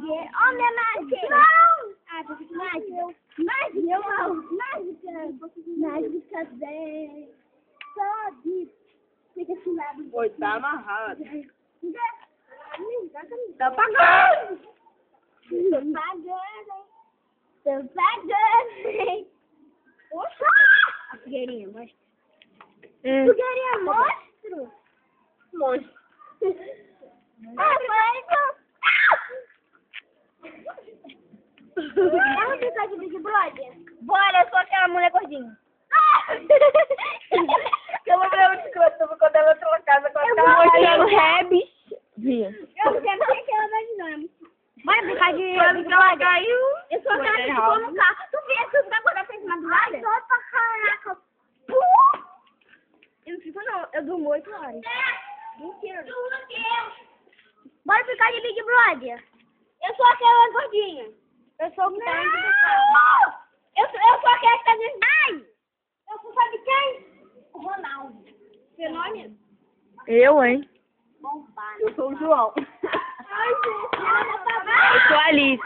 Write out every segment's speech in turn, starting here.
fogueira. Ó, minha mágica. Não! Ah, tô com mágica. Mágica bem. Sobe. Fica esse lado. Oi, tá amarrado. Tá pagando. Tô pagando. Oxa! A fogueirinha, mostra. Fogueirinha, monstro. Monstro. Vamos brincar de Big Brother? Bora, eu sou aquela mulher gordinha. Eu vou ver o escroto quando ela entrou casa com a Tô cara. mostrando Rebs. Vi. Eu quero ser aquela das nomes. Bora brincar de Quando Big ela Brother. caiu. Eu sou aquela que ficou no carro. Tu viu que os agora fez madrugada? Só pra caraca. Eu não fico não, eu durmo 8 horas. Mentira. Bora brincar de Big Brother. Eu sou aquela gordinha. Eu sou o que tá indo Eu sou aquela que tá dizendo. Ai! Eu sou, sabe quem? O Ronaldo. Seu nome? Eu, hein? Bombado. Eu sou o João. Ai, gente. Eu sou a Alice.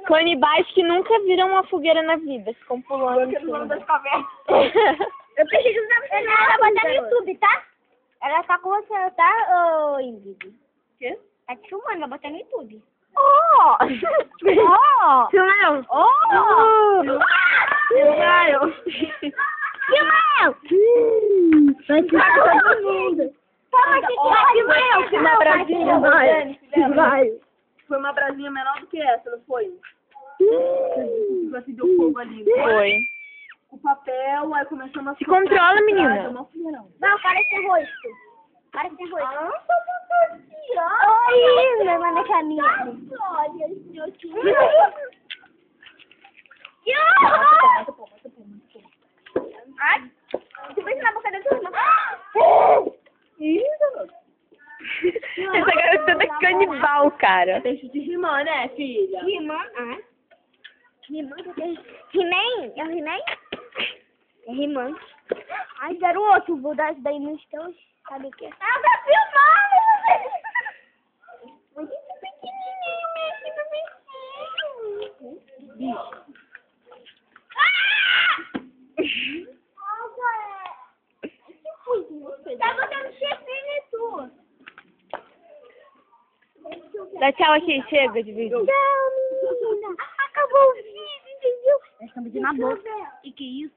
Canibais que nunca viram uma fogueira na vida. Ficam pulando. Aquele nome das cavernas. Eu preciso da você. Ela vai botar no YouTube, tá? Ela tá com você, tá, ô Ingrid? Quê? Tá te filmando, vai botar no YouTube. Oh! Oh! Filmeu! Oh! Filmeu! Vai tirar todo mundo. Toma aqui, Foi uma brasinha, vai. Vai. Foi uma brasinha menor do que essa, não foi? Que você deu fogo ali. Foi. O papel, aí começamos a... Se controla, menina. Não fui, não. Não, parece ter rosto. Parece ter rosto. Ah, Oi, levando a caminha. Olha, meu tio. Ai, você fez na boca da turma. Essa garota é canibal, cara. Deixa de rimar, né, filha? Rimã? Ah. Rimã? He-Man? É o He-Man? É Rimã. Ai, garoto, vou dar isso daí nos teus. Sabe o que? Ah, tá filmando! Muito pequenininho, meu bebezinho. Tá botando chifrinho em tu. Dá tchau aqui, chega de vídeo. Tchau, menina. Acabou o vídeo, entendeu? Nós estamos de namoro. E que isso?